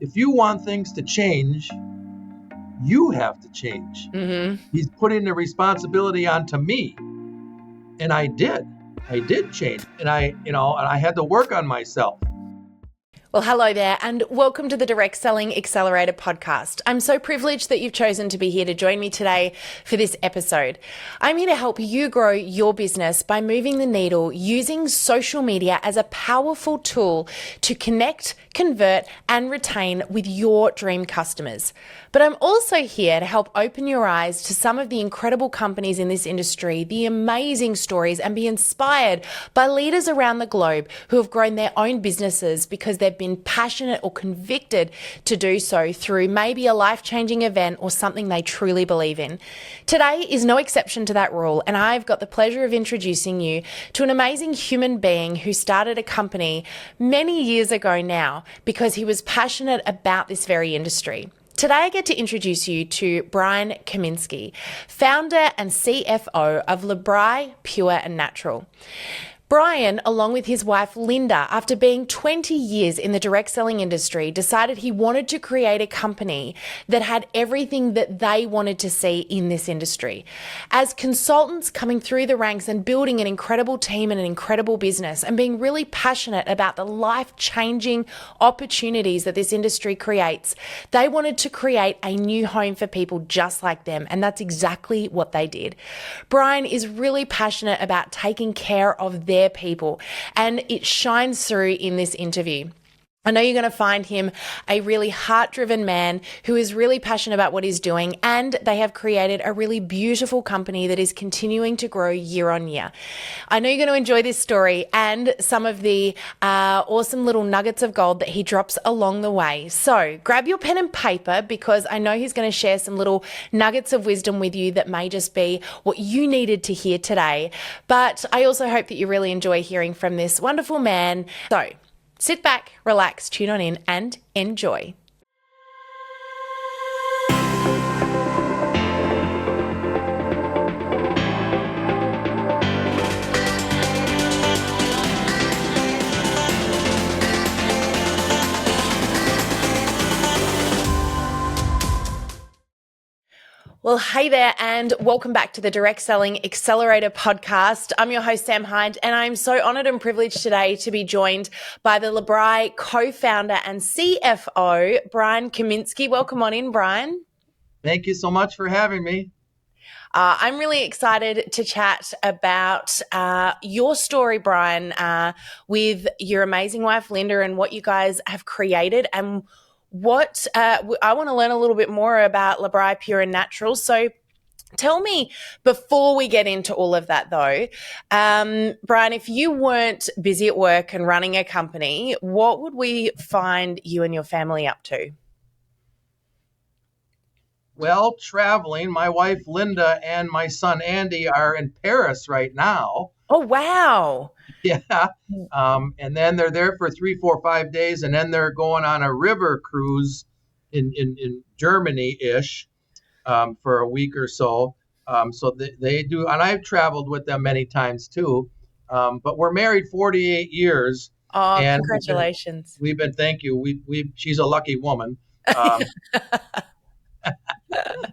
if you want things to change, you have to change. He's putting the responsibility onto me. And I did change. And I had to work on myself. Well, hello there, and welcome to the Direct Selling Accelerator podcast. I'm so privileged that you've chosen to be here to join me today for this episode. I'm here to help you grow your business by moving the needle using social media as a powerful tool to connect, convert, and retain with your dream customers. But I'm also here to help open your eyes to some of the incredible companies in this industry, the amazing stories, and be inspired by leaders around the globe who have grown their own businesses because they've been passionate or convicted to do so through maybe a life-changing event or something they truly believe in. Today is no exception to that rule, and I've got the pleasure of introducing you to an amazing human being who started a company many years ago now because he was passionate about this very industry. Today, I get to introduce you to Brian Kaminski, founder and CFO of L'BRI Pure and Natural. Brian, along with his wife Linda, after being 20 years in the direct selling industry, decided he wanted to create a company that had everything that they wanted to see in this industry. As consultants coming through the ranks and building an incredible team and an incredible business and being really passionate about the life-changing opportunities that this industry creates, they wanted to create a new home for people just like them, and that's exactly what they did. Brian is really passionate about taking care of their people, and it shines through in this interview. I know you're going to find him a really heart-driven man who is really passionate about what he's doing, and they have created a really beautiful company that is continuing to grow year on year. I know you're going to enjoy this story and some of the awesome little nuggets of gold that he drops along the way. So grab your pen and paper, because I know he's going to share some little nuggets of wisdom with you that may just be what you needed to hear today. But I also hope that you really enjoy hearing from this wonderful man. So sit back, relax, tune on in, and enjoy. Well, hey there, and welcome back to the Direct Selling Accelerator podcast. I'm your host, Sam Hyde, and I'm so honored and privileged today to be joined by the L'BRI co-founder and CFO, Brian Kaminski. Welcome on in, Brian. Thank you so much for having me. I'm really excited to chat about your story, Brian, with your amazing wife, Linda, and what you guys have created, and what I want to learn a little bit more about L'BRI Pure and Natural. So tell me, before we get into all of that though, Brian, if you weren't busy at work and running a company, what would we find you and your family up to? Well, traveling. My wife Linda and my son Andy are in Paris right now. Oh, wow. Yeah. And then they're there for 3, 4, 5 days, and then they're going on a river cruise in Germany-ish for a week or so. So they do, and I've traveled with them many times too. But we're married 48 years. Oh, and congratulations. Thank you. She's a lucky woman. I'm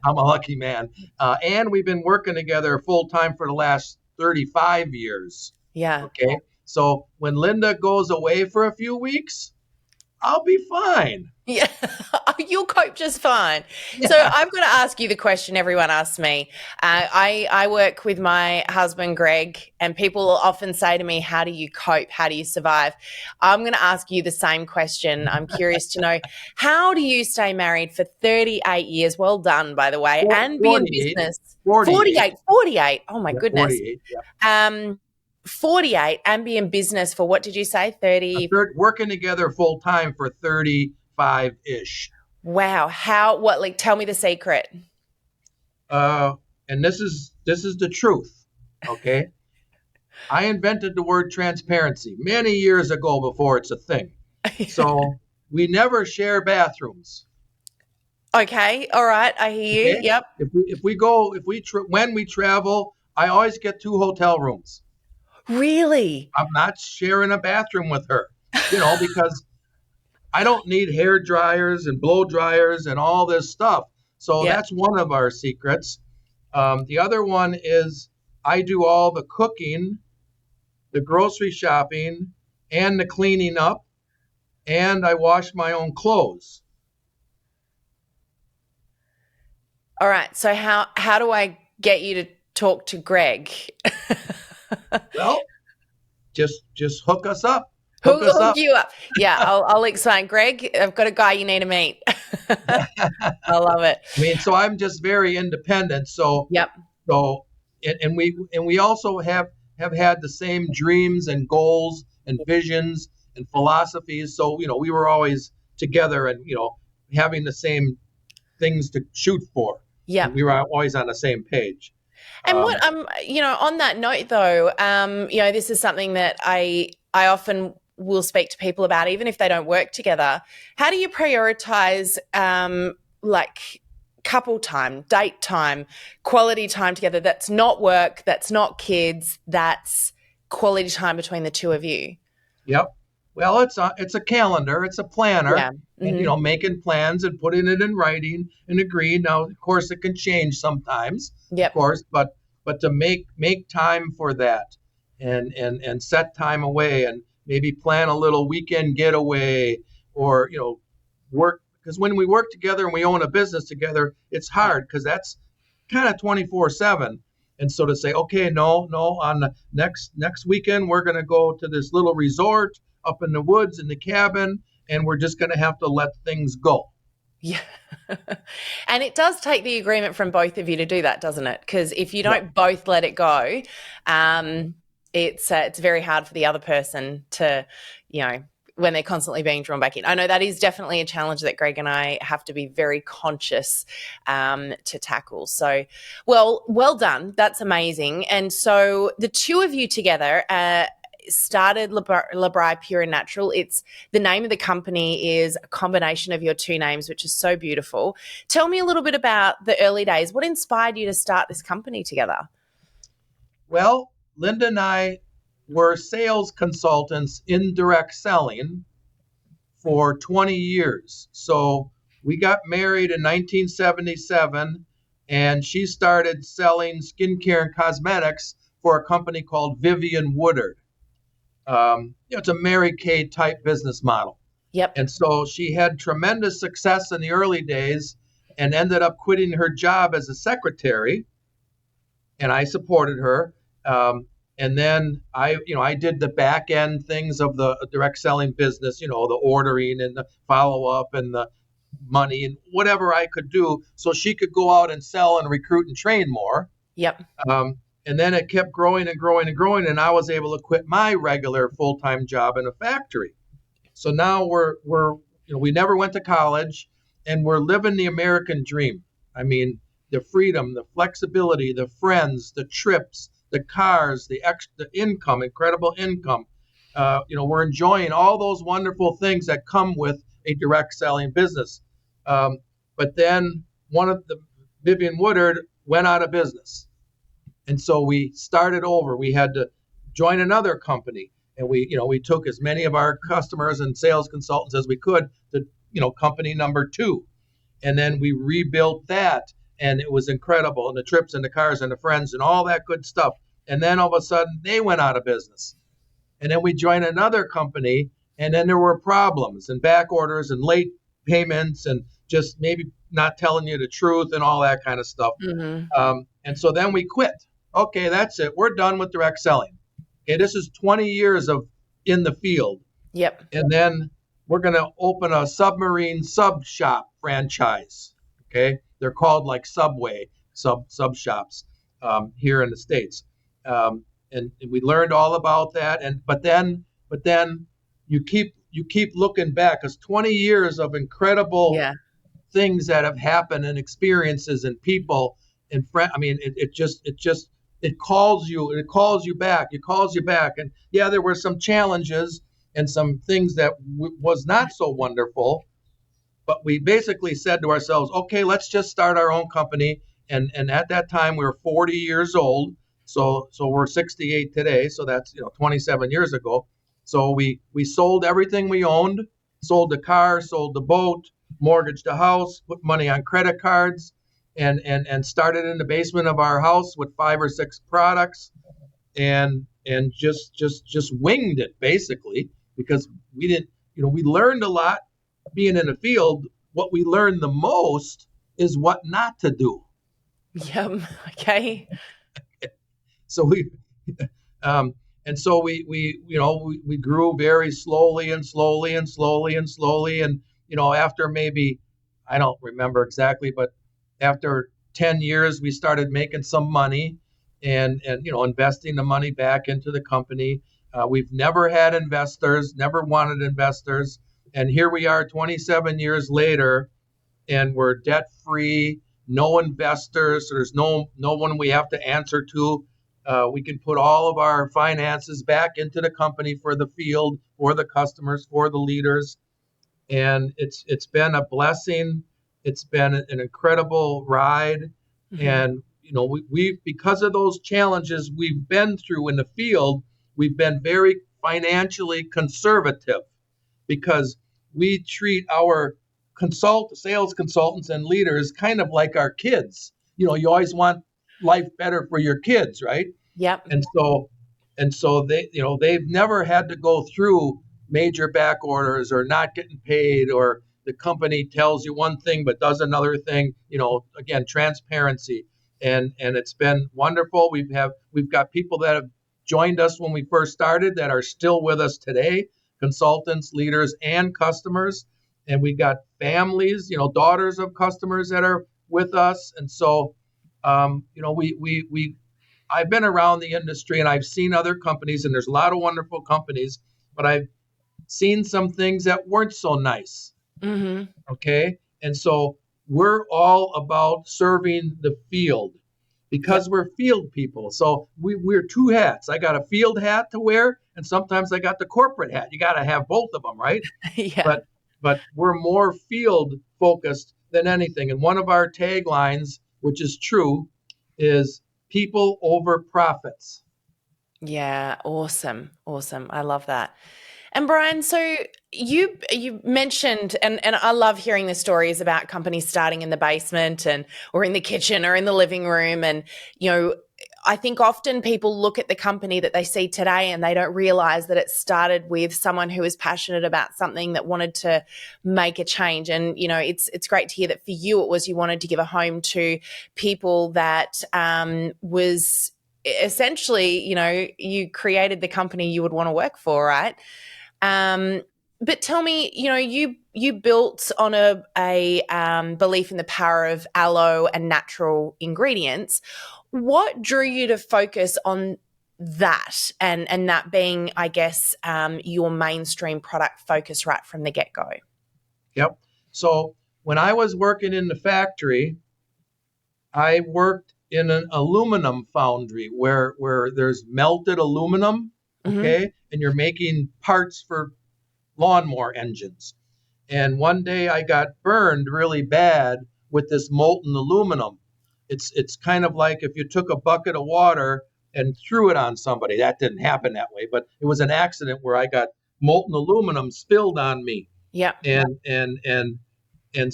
a lucky man. And we've been working together full time for the last 35 years. Yeah. Okay. So when Linda goes away for a few weeks, I'll be fine. Yeah, you'll cope just fine. Yeah. So I'm going to ask you the question everyone asks me. I work with my husband, Greg, and people often say to me, how do you cope? How do you survive? I'm going to ask you the same question. I'm curious to know, how do you stay married for 38 years? Well done, by the way, and be in business. 48. Oh, my goodness. 48, yeah. 48 and be in business for, what did you say, 30? Working together full time for 35-ish. Wow. Tell me the secret. And this is the truth. Okay. I invented the word transparency many years ago before it's a thing. So we never share bathrooms. Okay. All right. I hear you. Okay? Yep. When we travel, I always get 2 hotel rooms. Really? I'm not sharing a bathroom with her, because I don't need hair dryers and blow dryers and all this stuff. So Yeah. that's one of our secrets. The other one is I do all the cooking, the grocery shopping, and the cleaning up, and I wash my own clothes. All right. So how do I get you to talk to Greg? Well, just hook us up. Hook, Hook us hook up. you up. Yeah, I'll explain. Greg, I've got a guy you need to meet. I love it. I mean, so I'm just very independent. So Yep. so and we also have had the same dreams and goals and visions and philosophies. So we were always together and having the same things to shoot for. Yep. And we were always on the same page. And what on that note though, this is something that I often will speak to people about, even if they don't work together. How do you prioritize like couple time, date time, quality time together? That's not work, that's not kids, that's quality time between the two of you. Yep. Well, it's a calendar, it's a planner, Yeah. Mm-hmm. and making plans and putting it in writing and agreeing. Now, of course, it can change sometimes, Yep. of course, but to make time for that and set time away and maybe plan a little weekend getaway or work, because when we work together and we own a business together, it's hard because that's kind of 24/7. And so to say, okay, no, on the next weekend we're going to go to this little resort up in the woods in the cabin, and we're just going to have to let things go. Yeah. And it does take the agreement from both of you to do that, doesn't it? Because if you don't both let it go, it's very hard for the other person to, when they're constantly being drawn back in. I know that is definitely a challenge that Greg and I have to be very conscious to tackle. So, well done. That's amazing. And so the two of you together started L'BRI Pure and Natural. It's the name of the company is a combination of your two names, which is so beautiful. Tell me a little bit about the early days. What inspired you to start this company together? Well, Linda and I were sales consultants in direct selling for 20 years. So we got married in 1977, and she started selling skincare and cosmetics for a company called Vivian Woodard. It's a Mary Kay type business model. Yep. And so she had tremendous success in the early days and ended up quitting her job as a secretary. And I supported her. And then I did the back end things of the direct selling business, the ordering and the follow up and the money and whatever I could do so she could go out and sell and recruit and train more. Yep. And then it kept growing and growing and growing, and I was able to quit my regular full-time job in a factory. So now we never went to college, and we're living the American dream. I mean, the freedom, the flexibility, the friends, the trips, the cars, the extra income, incredible income. We're enjoying all those wonderful things that come with a direct selling business. But then one of the Vivian Woodard went out of business. And so we started over. We had to join another company, and we took as many of our customers and sales consultants as we could to company number 2, and then we rebuilt that, and it was incredible. And the trips and the cars and the friends and all that good stuff. And then all of a sudden they went out of business, and then we joined another company, and then there were problems and back orders and late payments and just maybe not telling you the truth and all that kind of stuff. Mm-hmm. And so then we quit. Okay, that's it. We're done with direct selling. Okay, this is 20 years of in the field. Yep. And then we're going to open a submarine sub shop franchise. Okay, they're called like Subway sub shops here in the States. And we learned all about that. But then you keep looking back, because 20 years of incredible things that have happened and experiences and people and friends. I mean, it calls you back. And yeah, there were some challenges and some things that was not so wonderful, but we basically said to ourselves, okay, let's just start our own company. And at that time we were 40 years old. So we're 68 today. So that's 27 years ago. So we sold everything we owned, sold the car, sold the boat, mortgaged the house, put money on credit cards, and started in the basement of our house with 5 or 6 products, and just winged it basically, because we didn't, we learned a lot being in the field. What we learned the most is what not to do. Yep. Okay. So um, we grew very slowly and slowly and slowly and slowly. And, after maybe, I don't remember exactly, but after 10 years, we started making some money and investing the money back into the company. We've never had investors, never wanted investors. And here we are 27 years later, and we're debt free, no investors. So there's no one we have to answer to. We can put all of our finances back into the company for the field, for the customers, for the leaders, and it's been a blessing. It's been an incredible ride, and we because of those challenges we've been through in the field, we've been very financially conservative, because we treat our sales consultants and leaders kind of like our kids. You always want life better for your kids, right? Yep. And so they've never had to go through major back orders or not getting paid, or the company tells you one thing but does another thing. Again, transparency, and it's been wonderful. We've got people that have joined us when we first started that are still with us today, consultants, leaders, and customers. And we got families, daughters of customers that are with us. And so, I've been around the industry and I've seen other companies, and there's a lot of wonderful companies, but I've seen some things that weren't so nice. Okay. And so we're all about serving the field, because we're field people. So we're 2 hats. I got a field hat to wear, and sometimes I got the corporate hat. You got to have both of them, right? Yeah. But we're more field focused than anything. And one of our taglines, which is true, is people over profits. Yeah, awesome. I love that. And Brian, so you mentioned, and I love hearing the stories about companies starting in the basement or in the kitchen or in the living room. And, I think often people look at the company that they see today and they don't realize that it started with someone who was passionate about something, that wanted to make a change. And, it's great to hear that for you, it was you wanted to give a home to people that was essentially, you created the company you would want to work for, right? But tell me, you built on a belief in the power of aloe and natural ingredients. What drew you to focus on that, and that being, I guess, your mainstream product focus right from the get-go? Yep. So when I was working in the factory, I worked in an aluminum foundry where there's melted aluminum, okay, and you're making parts for lawnmower engines. And one day I got burned really bad with this molten aluminum. It's kind of like if you took a bucket of water and threw it on somebody. That didn't happen that way, but it was an accident where I got molten aluminum spilled on me. Yeah. And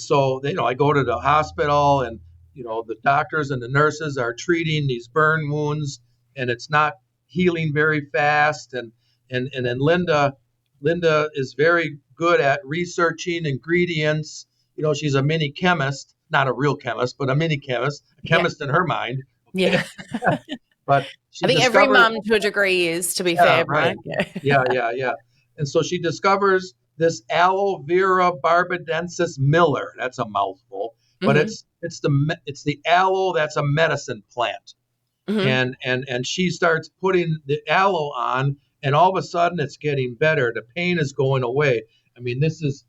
so, I go to the hospital, and the doctors and the nurses are treating these burn wounds, and it's not healing very fast. And then Linda is very good at researching ingredients. She's a mini chemist, not a real chemist, but a mini chemist, a chemist in her mind. Yeah. But I think every mom to a degree is, to be fair, right? Brian. Yeah. And so she discovers this aloe vera barbadensis Miller. That's a mouthful, but it's the aloe that's a medicine plant. And she starts putting the aloe on, and all of a sudden it's getting better. The pain is going away. I mean, this is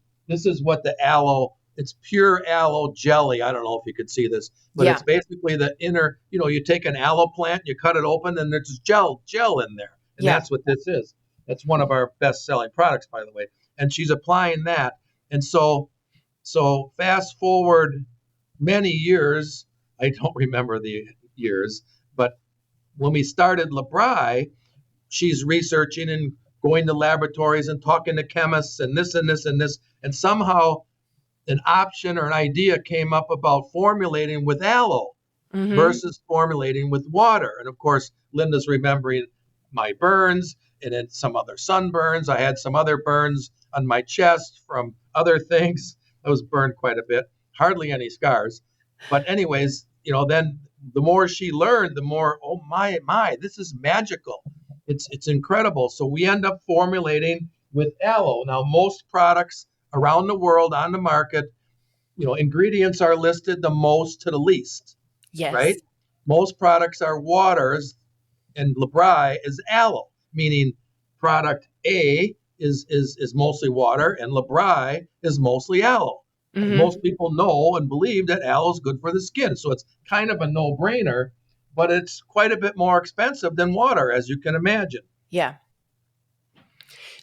what the aloe. It's pure aloe jelly. I don't know if you could see this, but it's basically the inner. You take an aloe plant, you cut it open, and there's gel in there, and that's what this is. That's one of our best-selling products, by the way. And she's applying that, and so fast forward many years. I don't remember the years, but when we started L'BRI, she's researching and going to laboratories and talking to chemists and this and this and this. And somehow an option or an idea came up about formulating with aloe versus formulating with water. And of course, Linda's remembering my burns and then some other sunburns. I had some other burns on my chest from other things. I was burned quite a bit, hardly any scars. But anyways, then the more she learned, the more, oh my, this is magical. It's incredible. So we end up formulating with aloe. Now, most products around the world on the market, ingredients are listed the most to the least. Yes. Right? Most products are waters, and L'BRI is aloe, meaning product A is mostly water, and L'BRI is mostly aloe. Most people know and believe that aloe is good for the skin, so it's kind of a no-brainer, but it's quite a bit more expensive than water, as you can imagine. Yeah.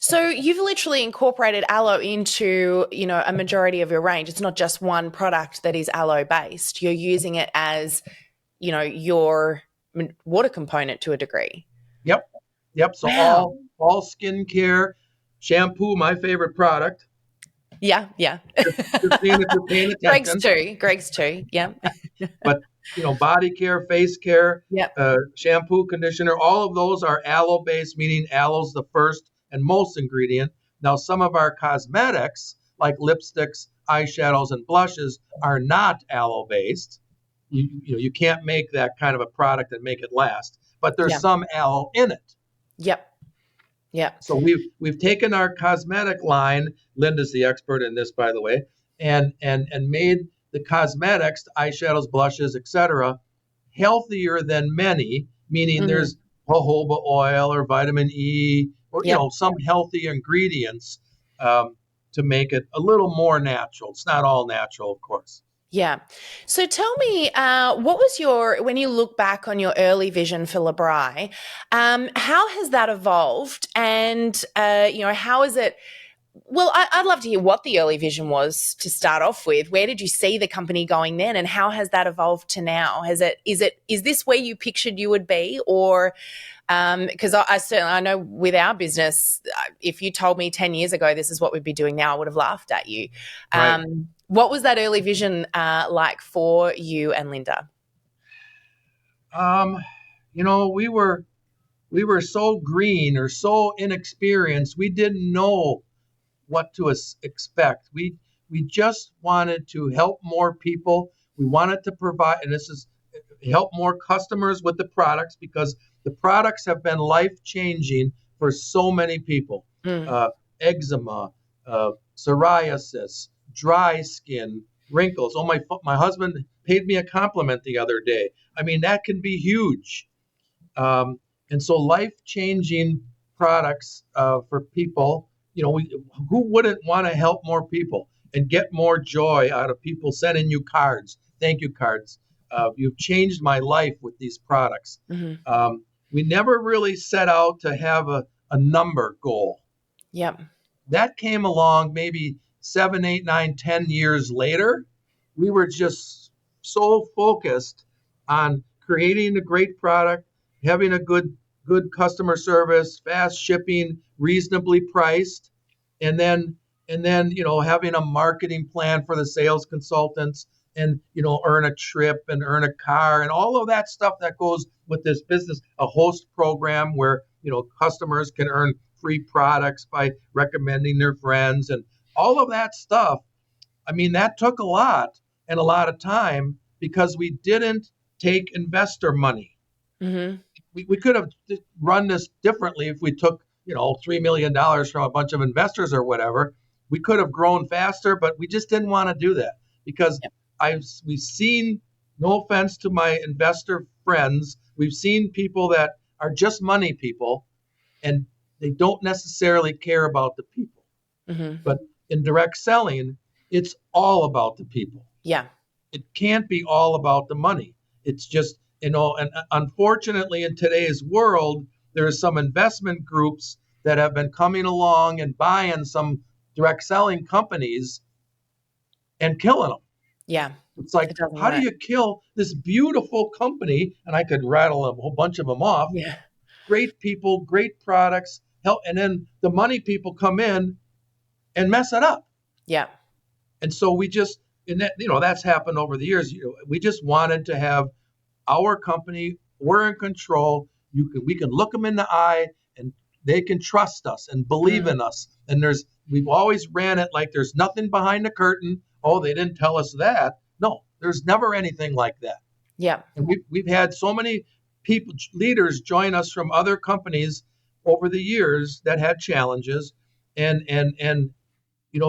So you've literally incorporated aloe into, a majority of your range. It's not just one product that is aloe based. You're using it as, your water component to a degree. Yep. So wow. all skincare, shampoo, my favorite product. Yeah. If you're paying attention. Greg's too. Yeah. But body care, face care, yep. Shampoo, conditioner, all of those are aloe based, meaning aloe's the first and most ingredient. Now, some of our cosmetics, like lipsticks, eyeshadows, and blushes, are not aloe based. You can't make that kind of a product and make it last. But there's some aloe in it. Yep. So we've taken our cosmetic line. Linda's the expert in this, by the way, and made the cosmetics, eyeshadows, blushes, etc., healthier than many. Meaning there's jojoba oil or vitamin E or some healthy ingredients to make it a little more natural. It's not all natural, of course. Yeah. So tell me, what was when you look back on your early vision for L'BRI, how has that evolved? And, how is it? Well, I'd love to hear what the early vision was to start off with. Where did you see the company going then, and how has that evolved to now? Is this where you pictured you would be, or because I know with our business, if you told me 10 years ago this is what we'd be doing now, I would have laughed at you. Right. What was that early vision like for you and Linda? We were so green or so inexperienced. We didn't know what to expect. We just wanted to help more people. We wanted to provide, and help more customers with the products, because the products have been life-changing for so many people. Eczema, psoriasis, dry skin, wrinkles. Oh, my husband paid me a compliment the other day. I mean, that can be huge. And so life-changing products for people, who wouldn't want to help more people and get more joy out of people sending you cards, thank you cards. You've changed my life with these products. We never really set out to have a number goal. Yep. That came along maybe 7, 8, 9, 10 years later. We were just so focused on creating a great product, having a good customer service, fast shipping, reasonably priced, and then having a marketing plan for the sales consultants, and earn a trip and earn a car and all of that stuff that goes with this business. A host program where customers can earn free products by recommending their friends, and all of that stuff. I mean, that took a lot and a lot of time, because we didn't take investor money. We could have run this differently if we took $3 million from a bunch of investors or whatever. We could have grown faster, but we just didn't want to do that, because we've seen, no offense to my investor friends, we've seen people that are just money people, and they don't necessarily care about the people. But in direct selling, it's all about the people. Yeah. It can't be all about the money. It's just, and unfortunately in today's world, there are some investment groups that have been coming along and buying some direct selling companies and killing them. Yeah. It's like, how do you kill this beautiful company? And I could rattle a whole bunch of them off. Yeah. Great people, great products, help, and then the money people come in and mess it up. Yeah. And so we just, and that, that's happened over the years. We just wanted to have our company. We're in control. We can look them in the eye, and they can trust us and believe in us. And we've always ran it like there's nothing behind the curtain. Oh, they didn't tell us that. No, there's never anything like that. Yeah. And we've had so many leaders join us from other companies over the years that had challenges, and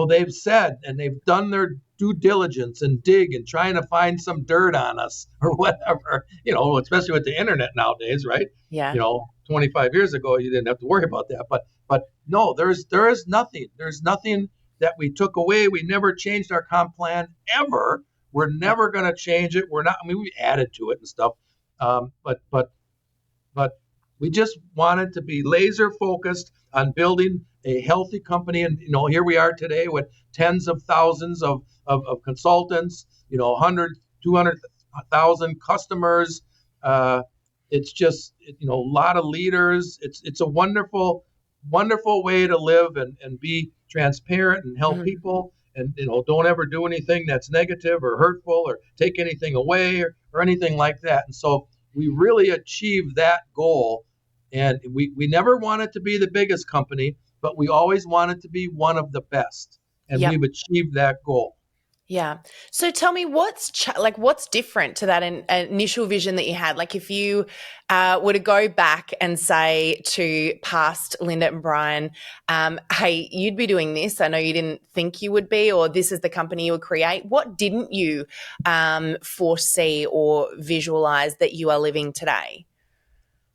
they've said, and they've done their due diligence and dig and trying to find some dirt on us or whatever, especially with the internet nowadays, right? Yeah. 25 years ago, you didn't have to worry about that. But no, there is nothing. There's nothing that we took away. We never changed our comp plan ever. We're never going to change it. We're not, we added to it and stuff. But we just wanted to be laser focused on building a healthy company. And, here we are today with tens of thousands of consultants, 100, 200,000 customers. It's just, a lot of leaders. It's a wonderful, wonderful way to live and be transparent and help people. And, don't ever do anything that's negative or hurtful or take anything away or anything like that. And so we really achieved that goal. And we never wanted to be the biggest company, but we always wanted to be one of the best. And we've achieved that goal. Yeah. So tell me what's different to that initial vision that you had? Like if you were to go back and say to past Linda and Brian, hey, you'd be doing this. I know you didn't think you would be, or this is the company you would create. What didn't you foresee or visualize that you are living today?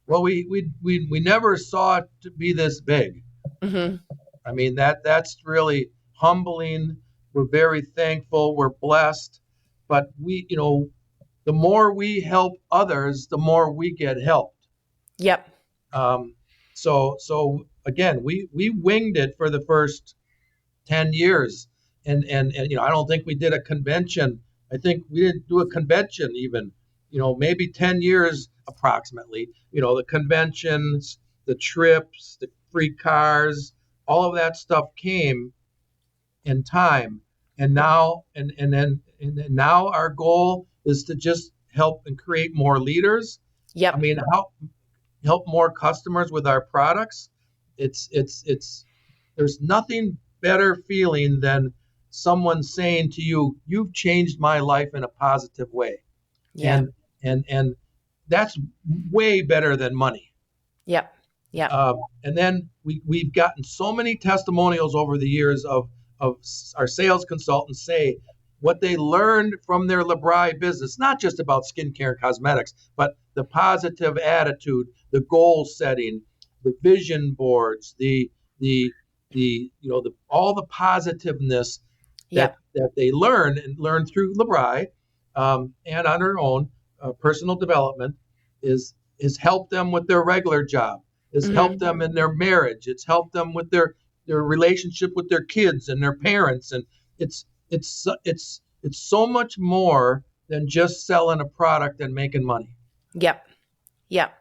Well, we never saw it to be this big. Mm-hmm. I mean, that's really humbling. We're very thankful. We're blessed. But the more we help others, the more we get helped. Yep. So again, we winged it for the first 10 years. And I don't think we did a convention. I think we didn't do a convention even, maybe 10 years approximately. The conventions, the trips, the free cars, all of that stuff came in time. And now now our goal is to just help and create more leaders. Yep. I mean, help more customers with our products. It's there's nothing better feeling than someone saying to you, "You've changed my life in a positive way." Yeah. And that's way better than money. Yep. Yeah. And then we've gotten so many testimonials over the years of our sales consultants say what they learned from their L'BRI business, not just about skincare and cosmetics, but the positive attitude, the goal setting, the vision boards, the all the positiveness that they learn through L'BRI and on their own personal development is helped them with their regular job. It's helped them in their marriage. It's helped them with their relationship with their kids and their parents. And it's so much more than just selling a product and making money. Yep. Yep.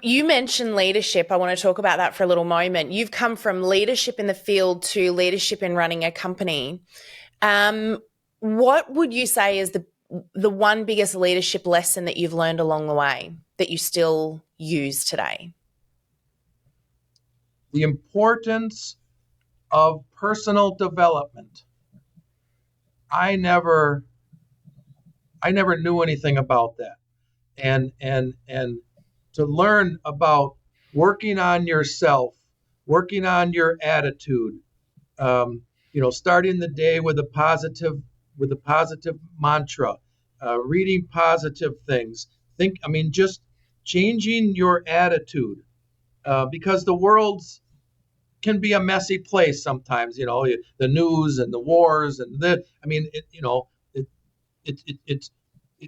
You mentioned leadership. I want to talk about that for a little moment. You've come from leadership in the field to leadership in running a company. What would you say is the one biggest leadership lesson that you've learned along the way that you still use today? The importance of personal development. I never knew anything about that. And to learn about working on yourself, working on your attitude, starting the day with a positive mantra, reading positive things. Just changing your attitude, because the world's can be a messy place sometimes. The news and the wars and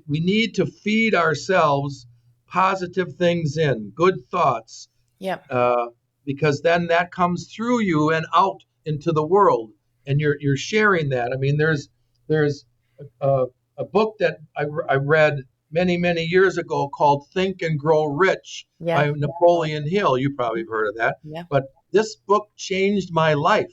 we need to feed ourselves positive things in, good thoughts. Yeah. Because then that comes through you and out into the world, and you're sharing that. There's a book that I read many, many years ago called Think and Grow Rich Yeah. by Napoleon Hill. You probably have heard of that. Yeah. But this book changed my life.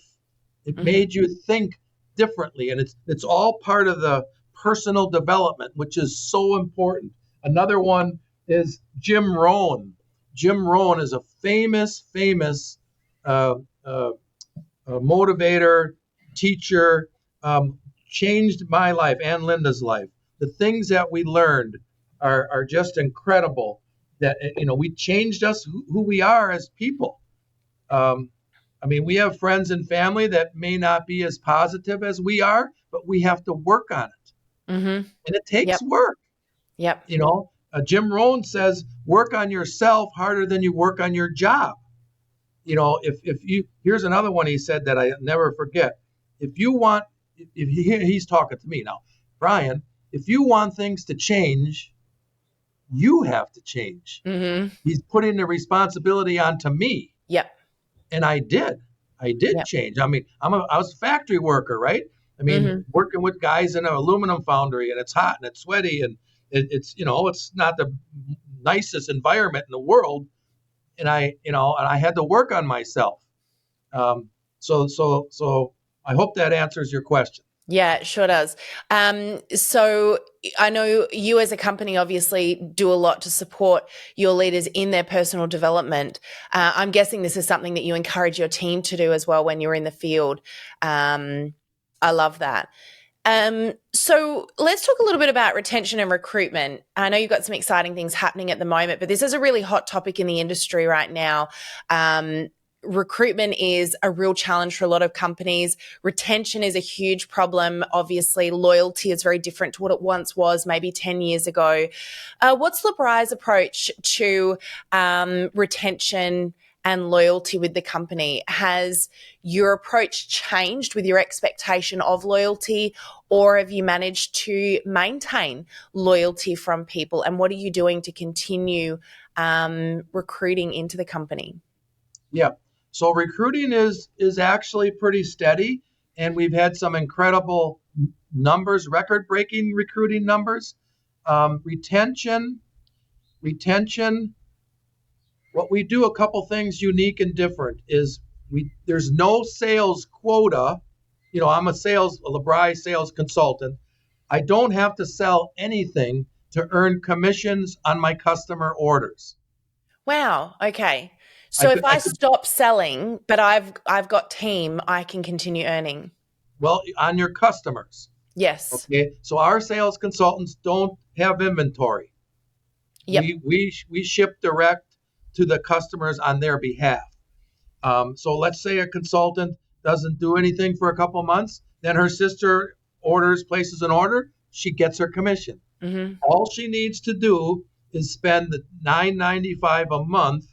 It made you think differently. And it's all part of the personal development, which is so important. Another one is Jim Rohn. Jim Rohn is a famous uh, uh, motivator, teacher, changed my life and Linda's life. The things that we learned are just incredible. That we changed us who we are as people. Um, I mean, we have friends and family that may not be as positive as we are, but we have to work on it, and it takes work. Yep. Jim Rohn says, "Work on yourself harder than you work on your job." If you here's another one he said that I never forget. If you want, if he's talking to me now, Brian, if you want things to change, you have to change. He's putting the responsibility onto me. Yep. And I did change. I mean, I was a factory worker, right? I mean, working with guys in an aluminum foundry, and it's hot and it's sweaty, and it's not the nicest environment in the world. And I had to work on myself. So I hope that answers your question. Yeah, it sure does. So I know you as a company obviously do a lot to support your leaders in their personal development. I'm guessing this is something that you encourage your team to do as well when you're in the field. I love that. So let's talk a little bit about retention and recruitment. I know you've got some exciting things happening at the moment, but this is a really hot topic in the industry right now. Recruitment is a real challenge for a lot of companies. Retention is a huge problem. Obviously, loyalty is very different to what it once was, maybe 10 years ago. What's L'BRI's approach to retention and loyalty with the company? Has your approach changed with your expectation of loyalty, or have you managed to maintain loyalty from people? And what are you doing to continue recruiting into the company? Yeah. So recruiting is actually pretty steady, and we've had some incredible numbers, record-breaking recruiting numbers. Retention. What we do, a couple things unique and different is there's no sales quota. I'm a L'BRI sales consultant. I don't have to sell anything to earn commissions on my customer orders. Wow. Okay. So if I stop selling, but I've got team, I can continue earning. Well, on your customers. Yes. Okay. So our sales consultants don't have inventory. Yep. We ship direct to the customers on their behalf. So let's say a consultant doesn't do anything for a couple months, then her sister places an order, she gets her commission. All she needs to do is spend the $9.95 a month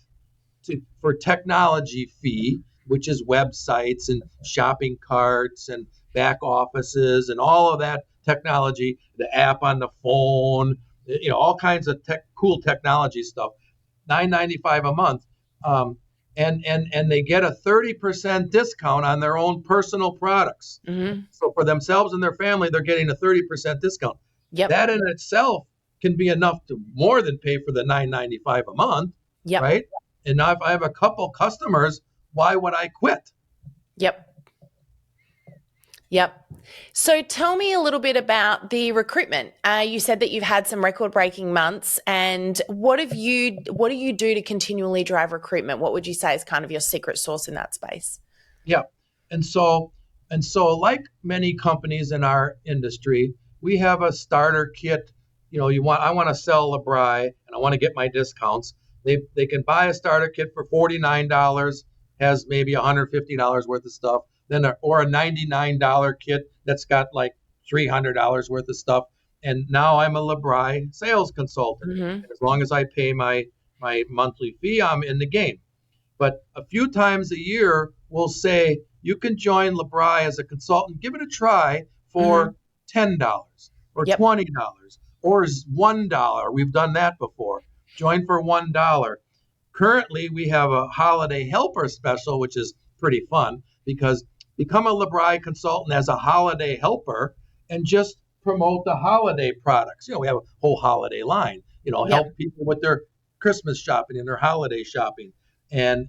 for technology fee, which is websites and shopping carts and back offices and all of that technology, the app on the phone, all kinds of cool technology stuff. $9.95 a month, and they get a 30% discount on their own personal products. So for themselves and their family, they're getting a 30% discount. Yep. That in itself can be enough to more than pay for the $9.95 a month, yep. Right? And now if I have a couple customers, why would I quit? Yep. So tell me a little bit about the recruitment. You said that you've had some record-breaking months, and what do you do to continually drive recruitment? What would you say is kind of your secret sauce in that space? Yeah. And so like many companies in our industry, we have a starter kit. I want to sell L'BRI and I want to get my discounts. They can buy a starter kit for $49, has maybe $150 worth of stuff. Or a $99 kit that's got like $300 worth of stuff. And now I'm a L'BRI sales consultant. As long as I pay my monthly fee, I'm in the game. But a few times a year, we'll say, you can join L'BRI as a consultant. Give it a try for $10 or $20 or $1. We've done that before. Join for $1. Currently, we have a holiday helper special, which is pretty fun because become a L'BRI consultant as a holiday helper and just promote the holiday products. We have a whole holiday line, Yeah. help people with their Christmas shopping and their holiday shopping. And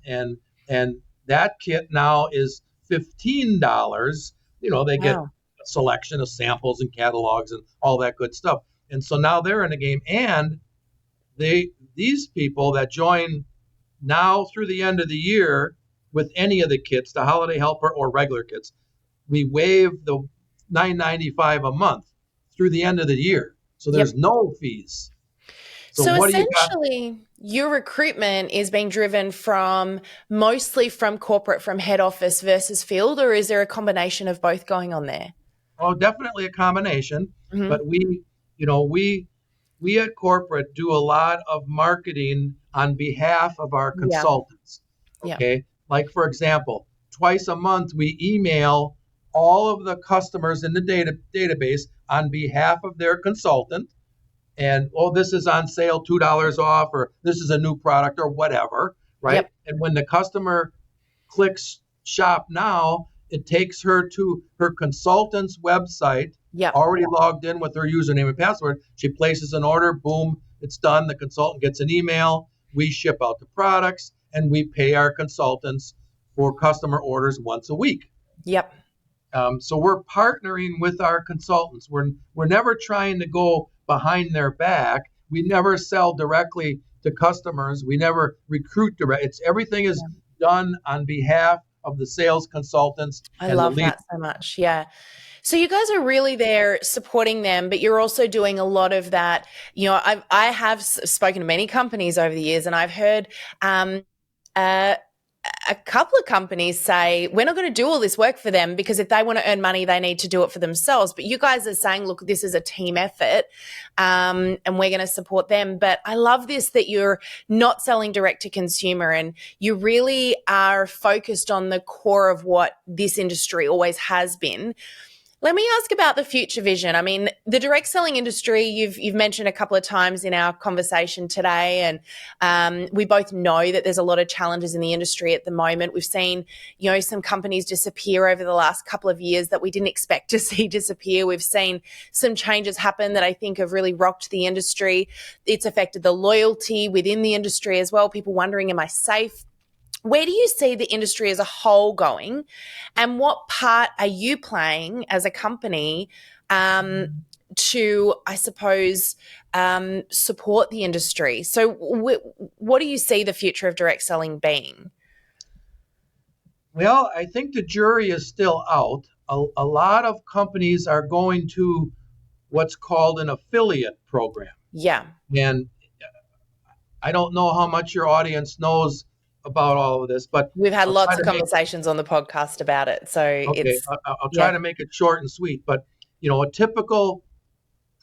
that kit now is $15. They get Wow. a selection of samples and catalogs and all that good stuff. And so now they're in the game. And these people that join now through the end of the year with any of the kits, the holiday helper or regular kits, we waive the $9.95 a month through the end of the year. So there's no fees. So what do you got? essentially, your recruitment is being driven mostly from corporate, from head office versus field, or is there a combination of both going on there? Oh, definitely a combination. Mm-hmm. But we at corporate do a lot of marketing on behalf of our consultants. Okay. Like, for example, twice a month, we email all of the customers in the database on behalf of their consultant. And, this is on sale, $2 off, or this is a new product or whatever, right? Yep. And when the customer clicks shop now, it takes her to her consultant's website, already logged in with her username and password. She places an order, boom, it's done. The consultant gets an email. We ship out the products, and we pay our consultants for customer orders once a week. Yep. So we're partnering with our consultants. We're never trying to go behind their back. We never sell directly to customers. We never recruit direct. Everything is done on behalf of the sales consultants. I love that so much. Yeah. So you guys are really there supporting them, but you're also doing a lot of that. I have spoken to many companies over the years, and I've heard a couple of companies say, we're not going to do all this work for them, because if they want to earn money, they need to do it for themselves. But you guys are saying, look, this is a team effort, and we're going to support them. But I love this, that you're not selling direct to consumer, and you really are focused on the core of what this industry always has been. Let me ask about the future vision. I mean, the direct selling industry, you've mentioned a couple of times in our conversation today, and we both know that there's a lot of challenges in the industry at the moment. We've seen, some companies disappear over the last couple of years that we didn't expect to see disappear. We've seen some changes happen that I think have really rocked the industry. It's affected the loyalty within the industry as well. People wondering, am I safe? Where do you see the industry as a whole going, and what part are you playing as a company to, I suppose, support the industry? So what do you see the future of direct selling being? Well, I think the jury is still out. A lot of companies are going to what's called an affiliate program. Yeah. And I don't know how much your audience knows about all of this, but we've had lots of conversations on the podcast about it. So I'll try to make it short and sweet. But a typical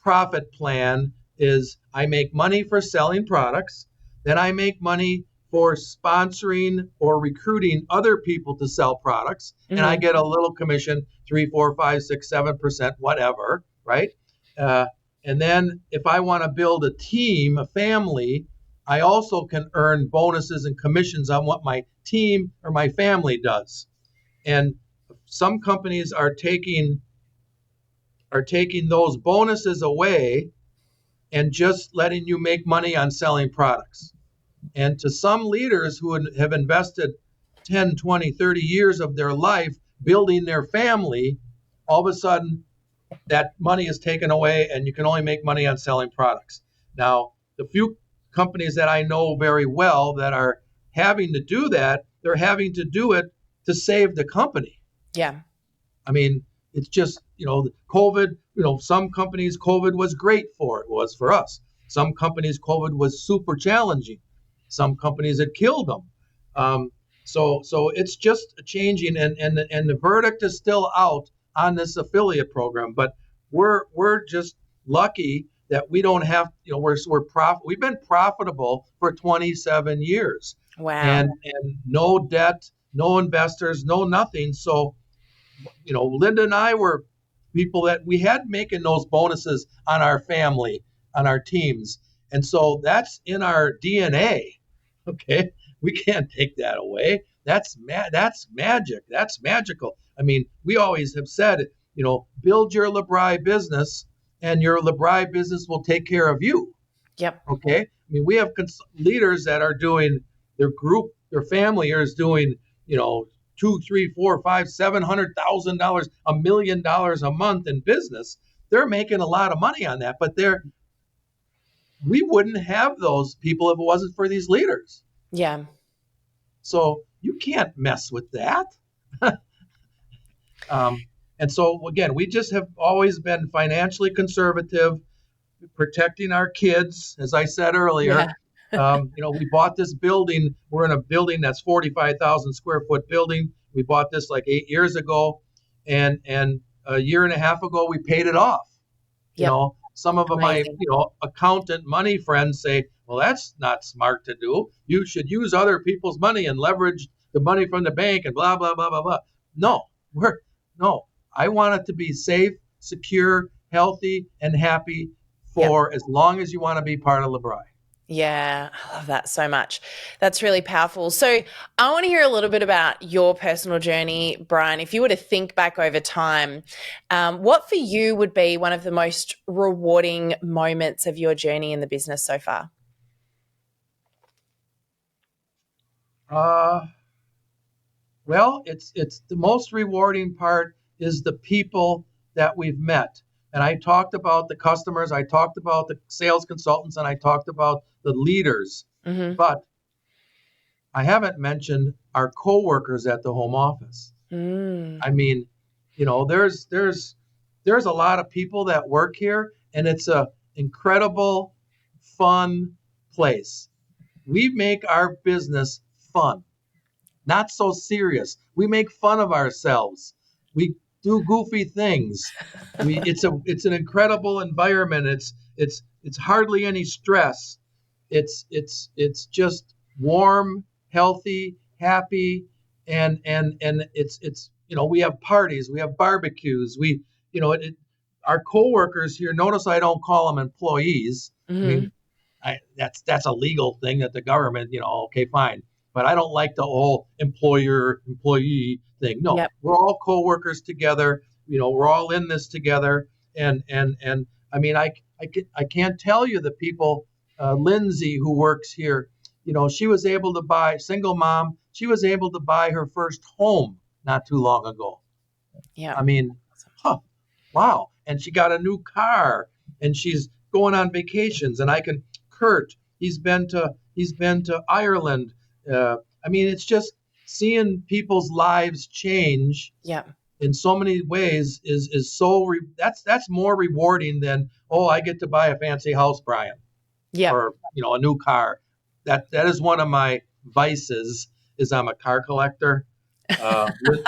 profit plan is, I make money for selling products, then I make money for sponsoring or recruiting other people to sell products, and I get a little commission, 3, 4, 5, 6, 7%, whatever, right? And then if I want to build a team, a family, I also can earn bonuses and commissions on what my team or my family does. And some companies are taking those bonuses away and just letting you make money on selling products. And to some leaders who have invested 10, 20, 30 years of their life building their family, all of a sudden that money is taken away and you can only make money on selling products. Now, the few companies that I know very well that are having to do that, they're having to do it to save the company. Yeah. I mean, it's just, COVID, some companies, COVID was great for. It was for us. Some companies, COVID was super challenging. Some companies, it killed them. So it's just changing, and the verdict is still out on this affiliate program. But we're just lucky that we don't have, we've been profitable for 27 years. Wow. And no debt, no investors, no nothing. So, Linda and I were people that we had making those bonuses on our family, on our teams. And so that's in our DNA. Okay. We can't take that away. That's magic. That's magical. I mean, we always have said, build your L'BRI business and your L'BRI business will take care of you. Yep. Okay. I mean, we have leaders that are doing their group, their family is doing, $2, 3, 4, 5, $700,000, $1 million a month in business. They're making a lot of money on that, but we wouldn't have those people if it wasn't for these leaders. Yeah. So you can't mess with that. And so again, we just have always been financially conservative, protecting our kids, as I said earlier. Yeah. We bought this building. We're in a building that's 45,000 square foot building. We bought this like 8 years ago, and a year and a half ago we paid it off. Yep. Some of Amazing. my accountant money friends say, well, that's not smart to do. You should use other people's money and leverage the money from the bank and blah blah blah blah blah. No, I want it to be safe, secure, healthy, and happy for as long as you want to be part of L'BRI. Yeah, I love that so much. That's really powerful. So I want to hear a little bit about your personal journey, Brian. If you were to think back over time, what for you would be one of the most rewarding moments of your journey in the business so far? Well, it's the most rewarding part is the people that we've met. And I talked about the customers, I talked about the sales consultants, and I talked about the leaders. Mm-hmm. But I haven't mentioned our coworkers at the home office. I mean, there's a lot of people that work here, and it's a incredible, fun place. We make our business fun, not so serious. We make fun of ourselves. We do goofy things. It's an incredible environment. It's hardly any stress. It's just warm, healthy, happy, and it's we have parties, we have barbecues, our coworkers here. Notice I don't call them employees. Mm-hmm. I mean, that's a legal thing that the government, okay, fine. But I don't like the whole employer-employee thing. No, Yep. We're all co-workers together. We're all in this together. And I mean, I can't tell you the people, Lindsay, who works here, she was able to buy, single mom, she was able to buy her first home not too long ago. Yeah. I mean, wow. And she got a new car, and she's going on vacations. And Kurt, he's been to Ireland. I mean, it's just seeing people's lives change. Yeah. In so many ways is so that's more rewarding than, I get to buy a fancy house, Brian. Yeah. Or a new car. That is one of my vices, is I'm a car collector.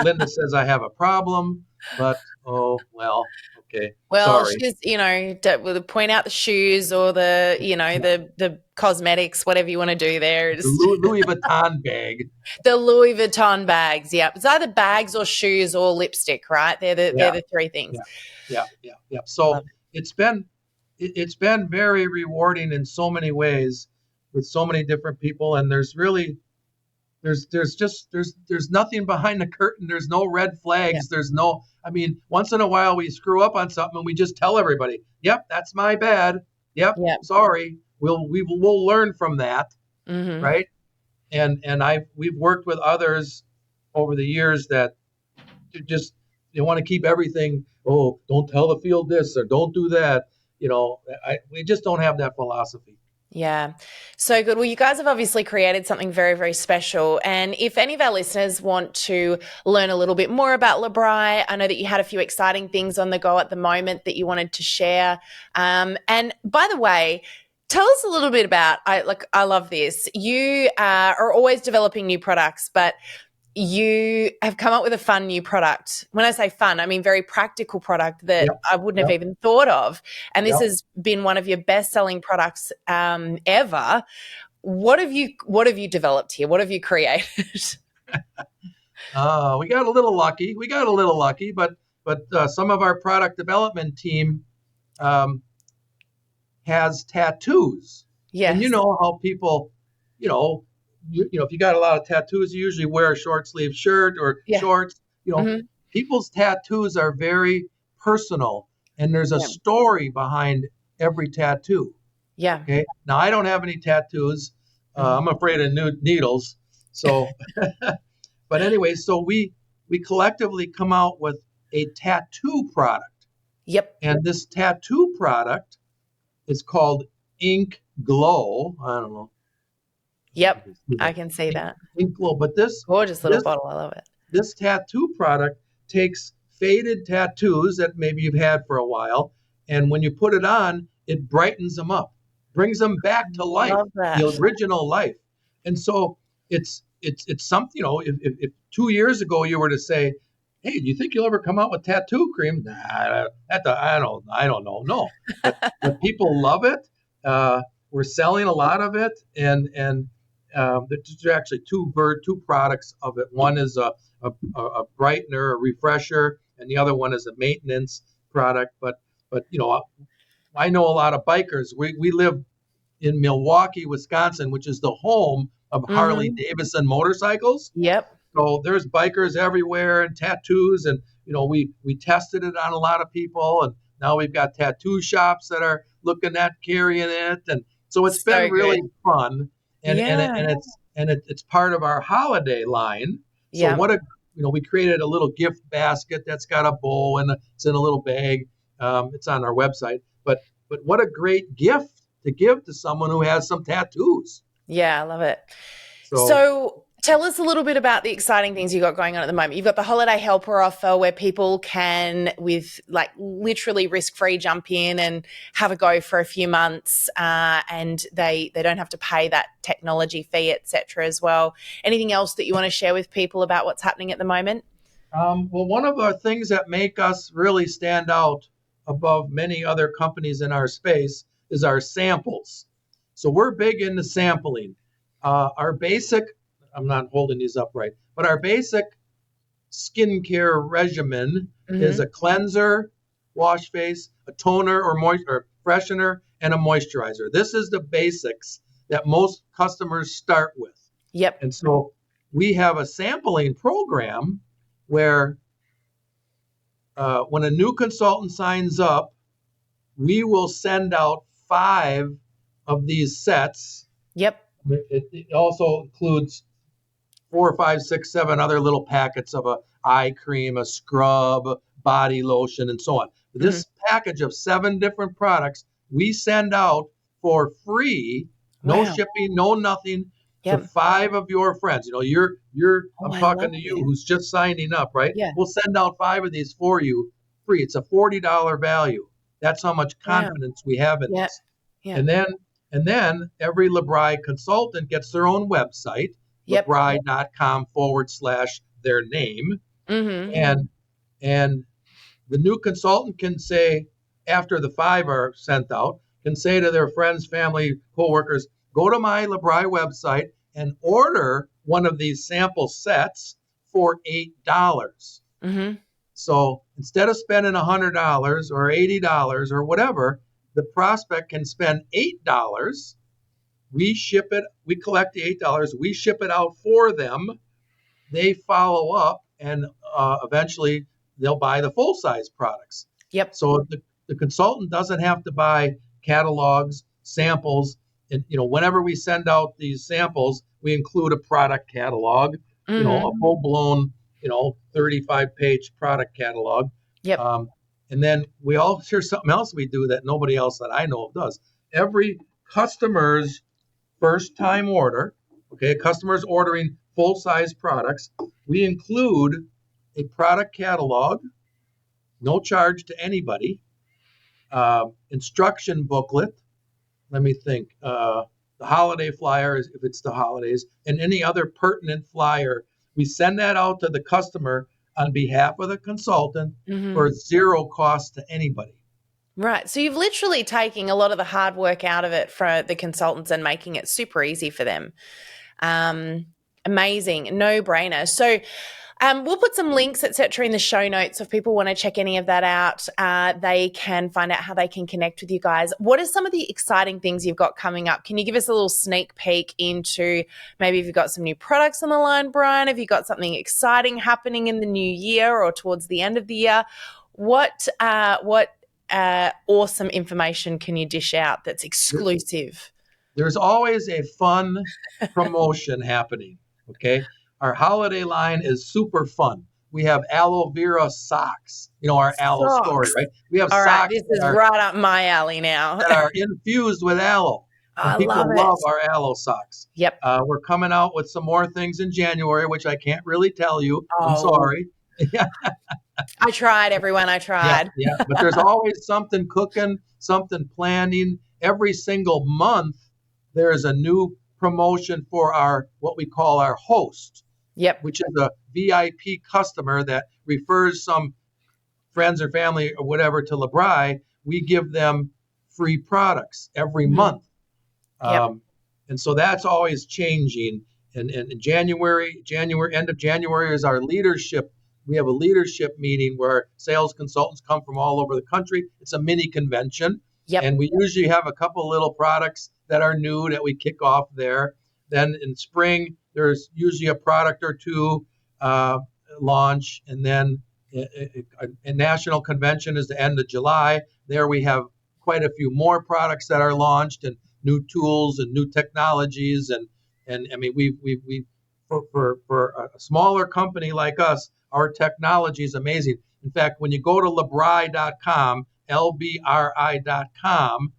Linda says I have a problem, but okay. Well, sorry. she's, point out the shoes or the cosmetics, whatever you want to do there. The Louis Vuitton bag. The Louis Vuitton bags, yeah. It's either bags or shoes or lipstick, right? They're the three things. Yeah. So it's been very rewarding in so many ways with so many different people, and there's nothing behind the curtain. There's no red flags. Yeah. There's no, I mean, once in a while we screw up on something and we just tell everybody, yep, that's my bad. Yep. Sorry. We'll learn from that. Mm-hmm. Right. And we've worked with others over the years that they want to keep everything. Oh, don't tell the field this or don't do that. We just don't have that philosophy. Yeah. So good. Well, you guys have obviously created something very, very special. And if any of our listeners want to learn a little bit more about L'BRI, I know that you had a few exciting things on the go at the moment that you wanted to share. And by the way, tell us a little bit about, I love this. You are always developing new products, but you have come up with a fun new product. When I say fun, I mean very practical product that I wouldn't have even thought of. And this has been one of your best-selling products ever. What have you developed here? What have you created? We got a little lucky. But some of our product development team has tattoos. Yes. And you know how people, if you got a lot of tattoos, you usually wear a short sleeve shirt or shorts. People's tattoos are very personal. and there's a Yeah. story behind every tattoo. Yeah. Okay. Now I don't have any tattoos. I'm afraid of needles. So, but anyway, so we collectively come out with a tattoo product, Yep. and this tattoo product is called Ink Glow. I don't know. Yep. I can see that. Ink Glow, but Gorgeous little this bottle. I love it. this tattoo product takes faded tattoos that maybe you've had for a while, and when you put it on, it brightens them up, brings them back to life, Love that. the original life. And so it's something, if 2 years ago you were to say, hey, do you think you'll ever come out with tattoo cream? Nah, I don't know. No, but people love it. We're selling a lot of it, and there's actually two products of it. One is a brightener, a refresher, and the other one is a maintenance product. But I know a lot of bikers. We live in Milwaukee, Wisconsin, which is the home of Harley Davidson motorcycles. Yep. So there's bikers everywhere and tattoos, and we tested it on a lot of people, and now we've got tattoo shops that are looking at carrying it, and so it's So been really good. fun, and Yeah. it's part of our holiday line. So Yeah. we created a little gift basket that's got a bow and it's in a little bag. It's on our website, but what a great gift to give to someone who has some tattoos. Yeah, I love it. So So tell us a little bit about the exciting things you got going on at the moment. You've got the holiday helper offer where people can, with like literally risk-free, jump in and have a go for a few months, and they don't have to pay that technology fee, etc. as well. Anything else that you want to share with people about what's happening at the moment? Well, one of the things that make us really stand out above many other companies in our space is our samples. So we're big into sampling. Our basic, I'm not holding these up right, but our basic skincare regimen is a cleanser, wash face, a toner or freshener, and a moisturizer. This is the basics that most customers start with. Yep. And so we have a sampling program where when a new consultant signs up, we will send out 5 of these sets. Yep. It also includes 4, 5, 6, 7 other little packets of a eye cream, a scrub, body lotion, and so on. This package of 7 different products we send out for free, no shipping, no nothing, to 5 of your friends. I'm talking to you who's just signing up, right? Yeah. We'll send out 5 of these for you free. It's a $40 value. That's how much confidence we have in this. Yeah. And then every L'BRI consultant gets their own website, LeBri.com/their name. And the new consultant can say, after the 5 are sent out, can say to their friends, family, coworkers, go to my L'BRI website and order one of these sample sets for $8. So instead of spending $100 or $80 or whatever, the prospect can spend $8. We ship it. We collect the $8. We ship it out for them. They follow up, and eventually they'll buy the full-size products. Yep. So the consultant doesn't have to buy catalogs, samples, and whenever we send out these samples, we include a product catalog, a full-blown 35-page product catalog. Yep. And then here's something else we do that nobody else that I know of does. Every customer's first time order, customers ordering full-size products, we include a product catalog, no charge to anybody, instruction booklet, let me think, the holiday flyer, if it's the holidays, and any other pertinent flyer. We send that out to the customer on behalf of the consultant for zero cost to anybody. Right. So you've literally taken a lot of the hard work out of it for the consultants and making it super easy for them. Amazing. No brainer. So we'll put some links, etc., in the show notes. If people want to check any of that out, they can find out how they can connect with you guys. What are some of the exciting things you've got coming up? Can you give us a little sneak peek into maybe if you've got some new products on the line, Brian? Have you got something exciting happening in the new year or towards the end of the year? What awesome information can you dish out that's exclusive? There's always a fun promotion happening. Okay. Our holiday line is super fun. We have aloe vera socks, our aloe story, Socks. right? We have All right, socks this is right up my alley now. that are infused with aloe, and I people love it. love our aloe socks. Yep. We're coming out with some more things in January, which I can't really tell you. I'm Oh. sorry. I tried, everyone. I tried. Yeah. But there's always something cooking, something planning. Every single month, there is a new promotion for what we call our host, Yep. which is a VIP customer that refers some friends or family or whatever to L'BRI. We give them free products every month. Yep. And so that's always changing. And in January, end of January is our leadership. We have a leadership meeting where sales consultants come from all over the country. It's a mini convention. Yep. And we usually have a couple little products that are new that we kick off there. Then in spring, there's usually a product or two launch. And then a national convention is the end of July. There we have quite a few more products that are launched and new tools and new technologies. And I mean, we for a smaller company like us, our technology is amazing. In fact, when you go to LBRI.com, LBRI.com,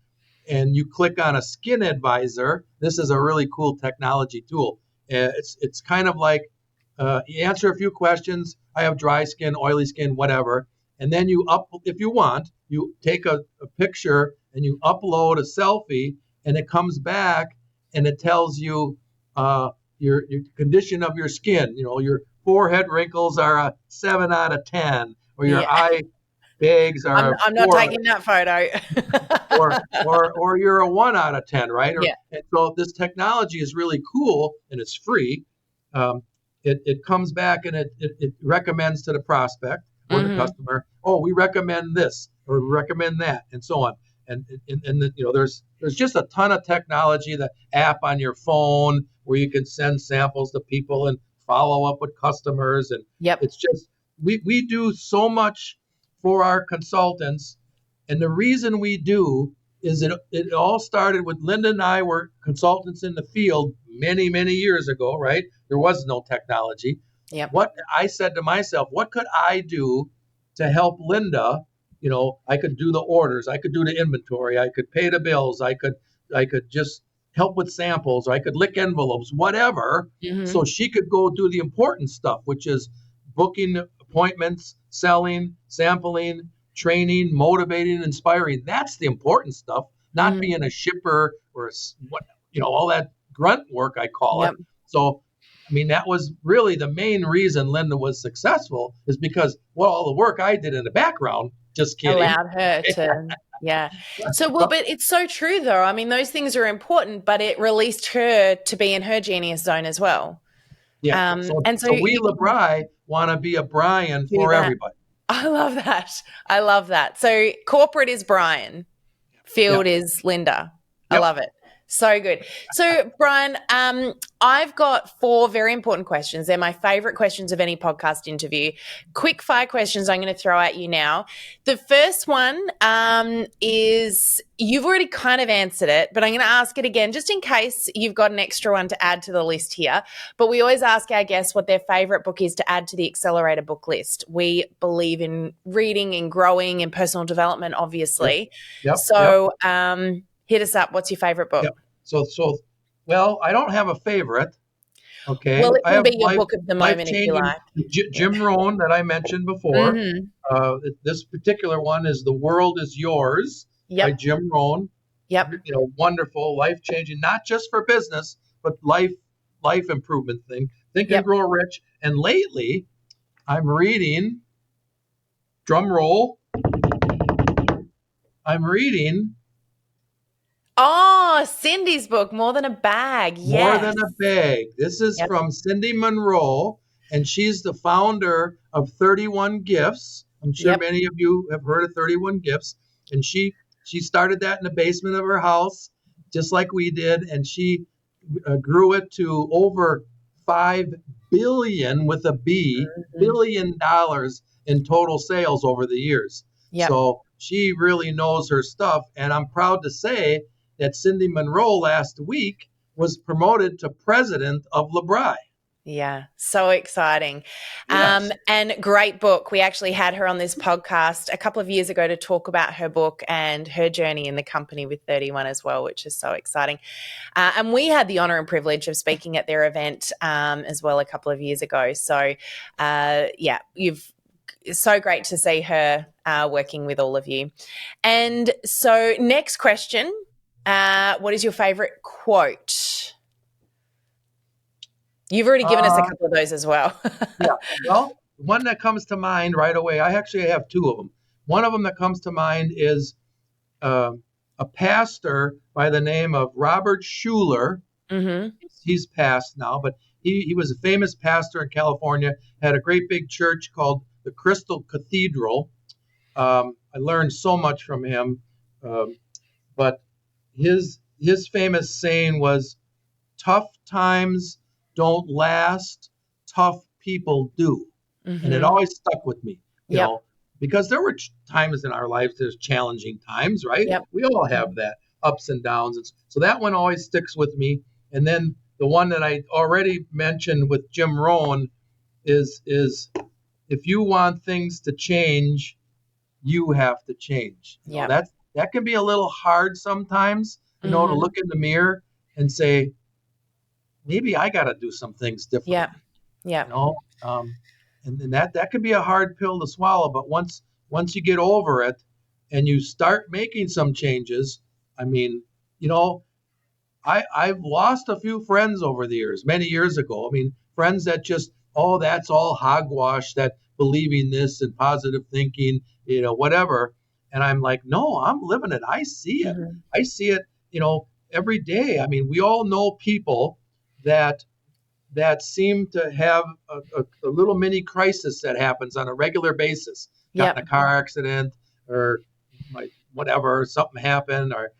and you click on a skin advisor, this is a really cool technology tool. It's kind of like you answer a few questions. I have dry skin, oily skin, whatever. And then if you want, you take a picture and you upload a selfie, and it comes back and it tells you your condition of your skin. Your forehead wrinkles are a 7 out of 10, or your eye bags are. I'm not taking that photo. or you're a 1 out of 10, right? Yeah. And so this technology is really cool and it's free. It comes back and it recommends to the prospect or the customer, we recommend this or recommend that, and so on. And there's just a ton of technology. The app on your phone where you can send samples to people and follow up with customers. And it's just we do so much for our consultants. And the reason we do is it all started with Linda and I were consultants in the field many, many years ago, right? There was no technology. Yep. What I said to myself, what could I do to help Linda? I could do the orders, I could do the inventory, I could pay the bills, I could just help with samples, or I could lick envelopes, whatever, so she could go do the important stuff, which is booking appointments, selling, sampling, training, motivating, inspiring. That's the important stuff, not being a shipper or all that grunt work, I call it. So, I mean, that was really the main reason Linda was successful, is because all the work I did in the background. Just kidding. Allowed her to, yeah. So, but it's so true, though. I mean, those things are important, but it released her to be in her genius zone as well. Yeah. So we, L'BRI, want to be a Brian for everybody. I love that. So corporate is Brian. Field is Linda. I love it. So good. So, Brian, I've got 4 very important questions. They're my favorite questions of any podcast interview. Quick fire questions I'm going to throw at you now. The first one is, you've already kind of answered it, but I'm going to ask it again just in case you've got an extra one to add to the list here. But we always ask our guests what their favorite book is to add to the Accelerator book list. We believe in reading and growing and personal development, obviously. So, hit us up. What's your favorite book? Well, I don't have a favorite. Okay. Well, it can be your book of the moment if you like. Jim Rohn that I mentioned before. This particular one is The World Is Yours by Jim Rohn. Wonderful, life-changing, not just for business, but life improvement thing. Think and Grow Rich. And lately, I'm reading, drum roll, Cindy's book, More Than a Bag. Yes. More Than a Bag. This is from Cindy Monroe, and she's the founder of 31 Gifts. I'm sure many of you have heard of 31 Gifts. And she started that in the basement of her house, just like we did, and she grew it to over $5 billion with a B, $1 billion in total sales over the years. So she really knows her stuff. And I'm proud to say that Cindy Monroe last week was promoted to president of L'BRI. Yeah, so exciting. Yes. And great book. We actually had her on this podcast a couple of years ago to talk about her book and her journey in the company with 31 as well, which is so exciting. And we had the honor and privilege of speaking at their event as well a couple of years ago. So, it's so great to see her working with all of you. And so next question, what is your favorite quote? You've already given us a couple of those as well. Yeah. Well, one that comes to mind right away, I actually have two of them. One of them that comes to mind is a pastor by the name of Robert Schuller. Mm-hmm. He's passed now, but he was a famous pastor in California, had a great big church called the Crystal Cathedral. I learned so much from him. But his famous saying was, tough times don't last, tough people do. Mm-hmm. And it always stuck with me, you Yep. know, because there were times in our lives, there's challenging times, right? Yep. We all have that, ups and downs. And so that one always sticks with me. And then the one that I already mentioned with Jim Rohn is if you want things to change, you have to change. You know, Yep. that can be a little hard sometimes, you know, to Mhm. look in the mirror and say, maybe I got to do some things differently. Yeah. Yeah. You know, and that can be a hard pill to swallow. But once you get over it and you start making some changes, I mean, you know, I've lost a few friends over the years, many years ago. I mean, friends that just, oh, that's all hogwash, that believing this and positive thinking, you know, whatever. And I'm like, no, I'm living it. I see it. Mhm. I see it, you know, every day. I mean, we all know people that seem to have a little mini crisis that happens on a regular basis. Got in a Yep. car accident or whatever, something happened, or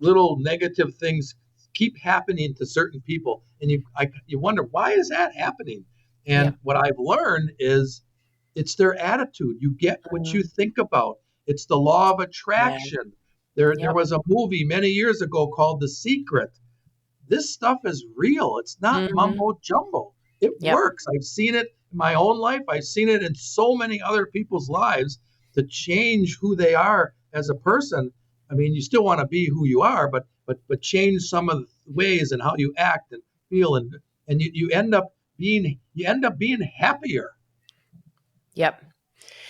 little negative things keep happening to certain people, and you wonder, why is that happening? And Yep. what I've learned is it's their attitude. You get what you think about. It's the law of attraction. There Yep. was a movie many years ago called The Secret. This stuff is real. It's not Mhm. mumbo jumbo. It Yep. works. I've seen it in my own life. I've seen it in so many other people's lives to change who they are as a person. I mean, you still want to be who you are, but change some of the ways and how you act and feel, and you end up being happier. Yep.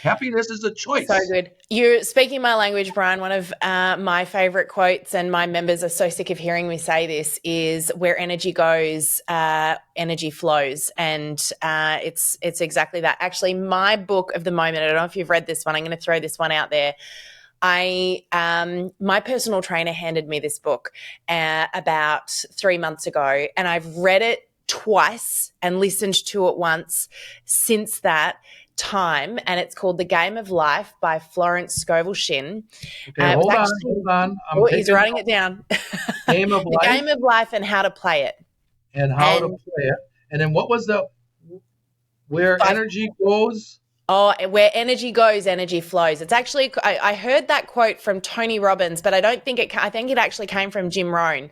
Happiness is a choice. So good. You're speaking my language, Brian. One of my favorite quotes, and my members are so sick of hearing me say this, is where energy goes, energy flows. And it's exactly that. Actually, my book of the moment, I don't know if you've read this one, I'm going to throw this one out there. My personal trainer handed me this book about 3 months ago, and I've read it twice and listened to it once since that time, and it's called The Game of Life by Florence Scovel Shinn. Okay, hold on. He's writing it down. Game of The Life. Game of Life and How to Play It. And how to play it. And then what was where energy goes? Oh, where energy goes, energy flows. It's actually, I heard that quote from Tony Robbins, but I think it actually came from Jim Rohn.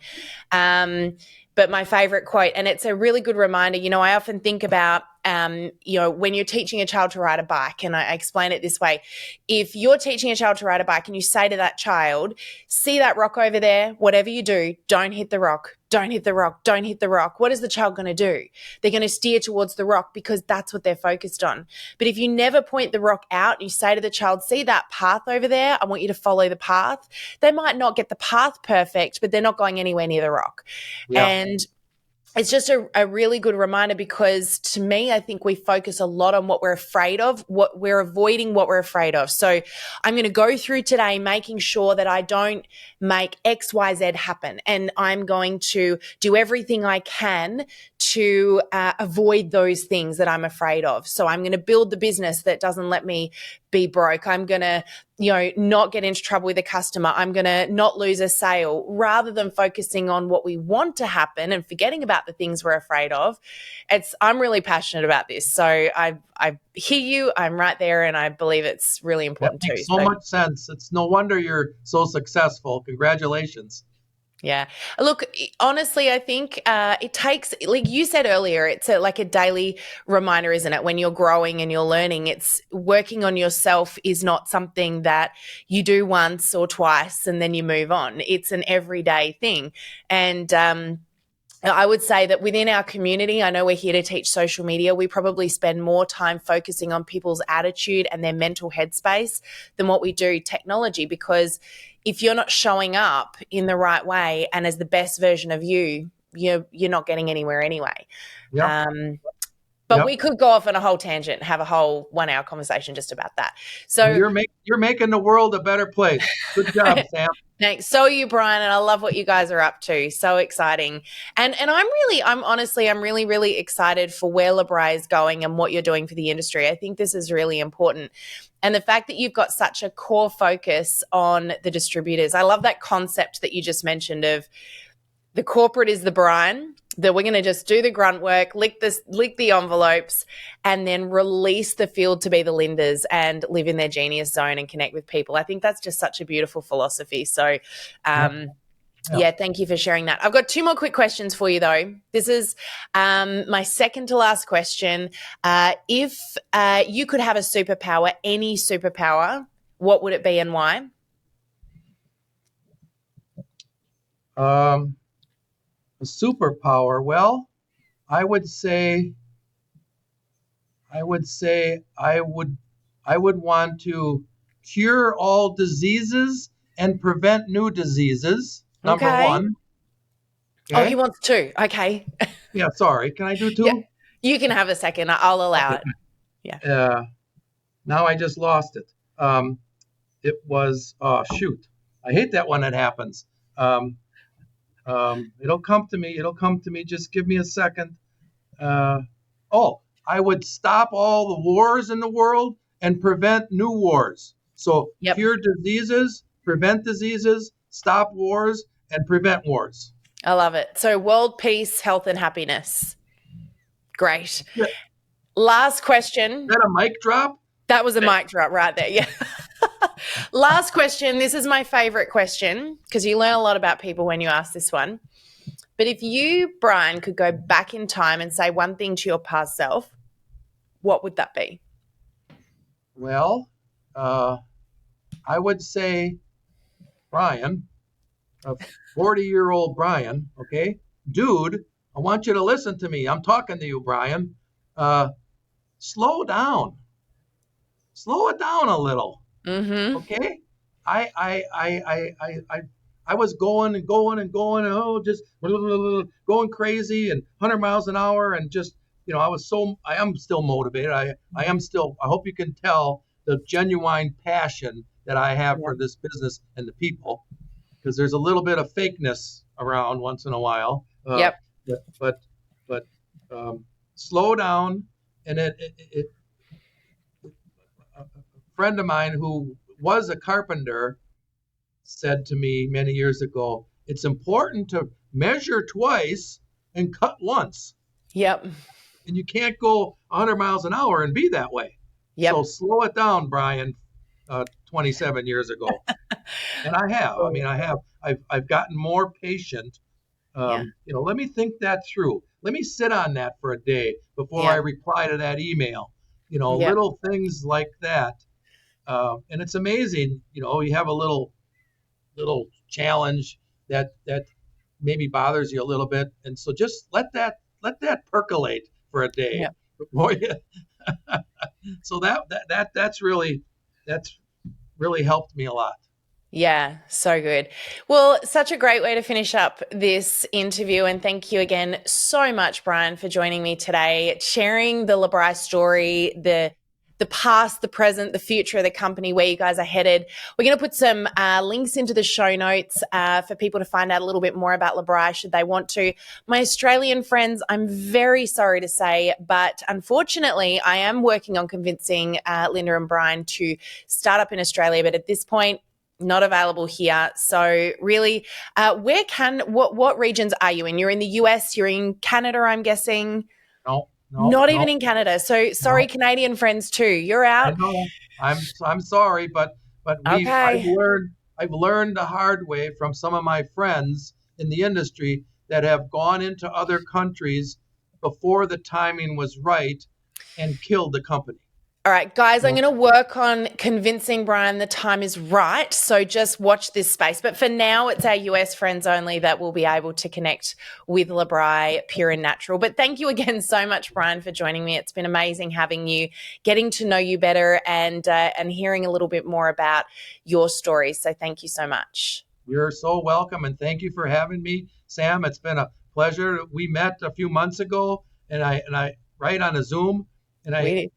But my favorite quote, and it's a really good reminder, you know, I often think about, you know, when you're teaching a child to ride a bike, and I explain it this way. If you're teaching a child to ride a bike and you say to that child, see that rock over there, whatever you do, don't hit the rock. Don't hit the rock. Don't hit the rock. What is the child going to do? They're going to steer towards the rock because that's what they're focused on. But if you never point the rock out, you say to the child, see that path over there? I want you to follow the path. They might not get the path perfect, but they're not going anywhere near the rock. Yeah. And it's just a really good reminder, because to me, I think we focus a lot on what we're afraid of, what we're avoiding, what we're afraid of. So I'm going to go through today making sure that I don't make X, Y, Z happen. And I'm going to do everything I can to avoid those things that I'm afraid of. So I'm going to build the business that doesn't let me be broke. I'm going to, not get into trouble with a customer. I'm going to not lose a sale, rather than focusing on what we want to happen and forgetting about the things we're afraid of. I'm really passionate about this. So I hear you. I'm right there. And I believe it's really important that too. makes so much sense. It's no wonder you're so successful. Congratulations. Yeah. Look, honestly, I think it takes, like you said earlier, it's like a daily reminder, isn't it? When you're growing and you're learning, it's working on yourself is not something that you do once or twice and then you move on. It's an everyday thing. And I would say that within our community, I know we're here to teach social media. We probably spend more time focusing on people's attitude and their mental headspace than what we do technology, because if you're not showing up in the right way and as the best version of you, you're not getting anywhere anyway. Yep. But we could go off on a whole tangent and have a whole 1 hour conversation just about that. So well, you're making the world a better place. Good job, Sam. Thanks. So are you, Brian, and I love what you guys are up to. So exciting. And I'm really, really excited for where L'BRI is going and what you're doing for the industry. I think this is really important. And the fact that you've got such a core focus on the distributors. I love that concept that you just mentioned of the corporate is the Brian, that we're going to just do the grunt work, lick the envelopes, and then release the field to be the Lindas and live in their genius zone and connect with people. I think that's just such a beautiful philosophy. So, yeah, thank you for sharing that. I've got 2 more quick questions for you, though. This is my second to last question. If you could have a superpower, any superpower, what would it be and why? A superpower. Well, I would want to cure all diseases and prevent new diseases. Number Okay. 1. Okay. Oh, he wants 2. Okay. Yeah, sorry. Can I do 2? Yeah. You can have a second. I'll allow it. Yeah. Now I just lost it. It was, shoot. I hate that when it happens. It'll come to me. Just give me a second. I would stop all the wars in the world and prevent new wars. So cure diseases, prevent diseases, stop wars, and prevent wars. I love it. So world peace, health, and happiness. Great. Yeah. Last question. Is that a mic drop? That was a mic drop right there. Yeah. Last question. This is my favorite question because you learn a lot about people when you ask this one. But if you, Brian, could go back in time and say one thing to your past self, what would that be? Well, I would say, Brian, a 40-year-old Brian, okay? Dude, I want you to listen to me. I'm talking to you, Brian. Slow down. Slow it down a little. Mm-hmm. Okay? I was going, just going crazy and 100 miles an hour and just, I am still motivated. I hope you can tell the genuine passion that I have for this business and the people, because there's a little bit of fakeness around once in a while. But slow down. And a friend of mine who was a carpenter said to me many years ago, it's important to measure twice and cut once. Yep. And you can't go 100 miles an hour and be that way. Yep. So slow it down, Brian, 27 years ago. And I have. I mean, I've gotten more patient. Let me think that through. Let me sit on that for a day before I reply to that email. Little things like that. And it's amazing, you have a little challenge that maybe bothers you a little bit. And so just let that percolate for a day before you. So that's really helped me a lot. Yeah, so good. Well, such a great way to finish up this interview. And thank you again so much, Brian, for joining me today, sharing the L'BRI story, the the past, the present, the future of the company, where you guys are headed. We're going to put some links into the show notes for people to find out a little bit more about L'BRI should they want to. My Australian friends, I'm very sorry to say, but unfortunately, I am working on convincing Linda and Brian to start up in Australia, but at this point, not available here. So really, what regions are you in? You're in the US, you're in Canada, I'm guessing. Not even in Canada. So sorry, Canadian friends too. You're I out. know. I'm sorry, but Okay. I've learned the hard way from some of my friends in the industry that have gone into other countries before the timing was right and killed the company. All right, guys, I'm going to work on convincing Brian the time is right. So just watch this space. But for now, it's our US friends only that will be able to connect with L'BRI Pure and Natural. But thank you again so much, Brian, for joining me. It's been amazing having you, getting to know you better, and hearing a little bit more about your story. So thank you so much. You're so welcome, and thank you for having me, Sam. It's been a pleasure. We met a few months ago, and I right on a Zoom, and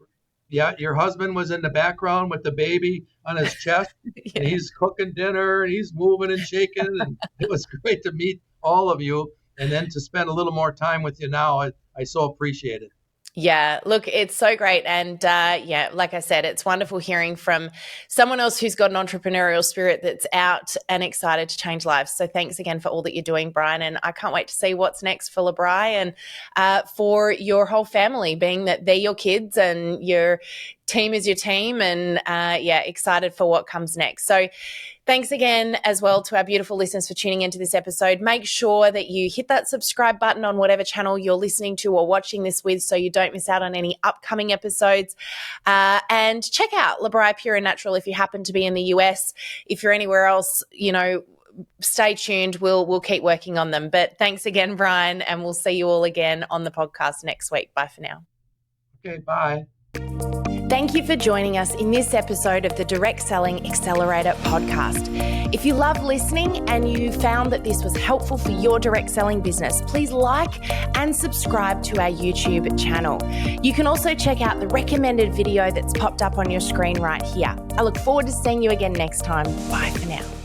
yeah, your husband was in the background with the baby on his chest, and he's cooking dinner, and he's moving and shaking, and it was great to meet all of you, and then to spend a little more time with you now. I so appreciate it. Yeah, look, it's so great. And like I said, it's wonderful hearing from someone else who's got an entrepreneurial spirit that's out and excited to change lives. So thanks again for all that you're doing, Brian. And I can't wait to see what's next for L'BRI and for your whole family, being that they're your kids and your team is your team. And excited for what comes next. So thanks again as well to our beautiful listeners for tuning into this episode. Make sure that you hit that subscribe button on whatever channel you're listening to or watching this with so you don't miss out on any upcoming episodes. And check out L'BRI Pure and Natural if you happen to be in the US. If you're anywhere else, stay tuned. We'll keep working on them. But thanks again, Brian, and we'll see you all again on the podcast next week. Bye for now. Okay, bye. Thank you for joining us in this episode of the Direct Selling Accelerator podcast. If you love listening and you found that this was helpful for your direct selling business, please like and subscribe to our YouTube channel. You can also check out the recommended video that's popped up on your screen right here. I look forward to seeing you again next time. Bye for now.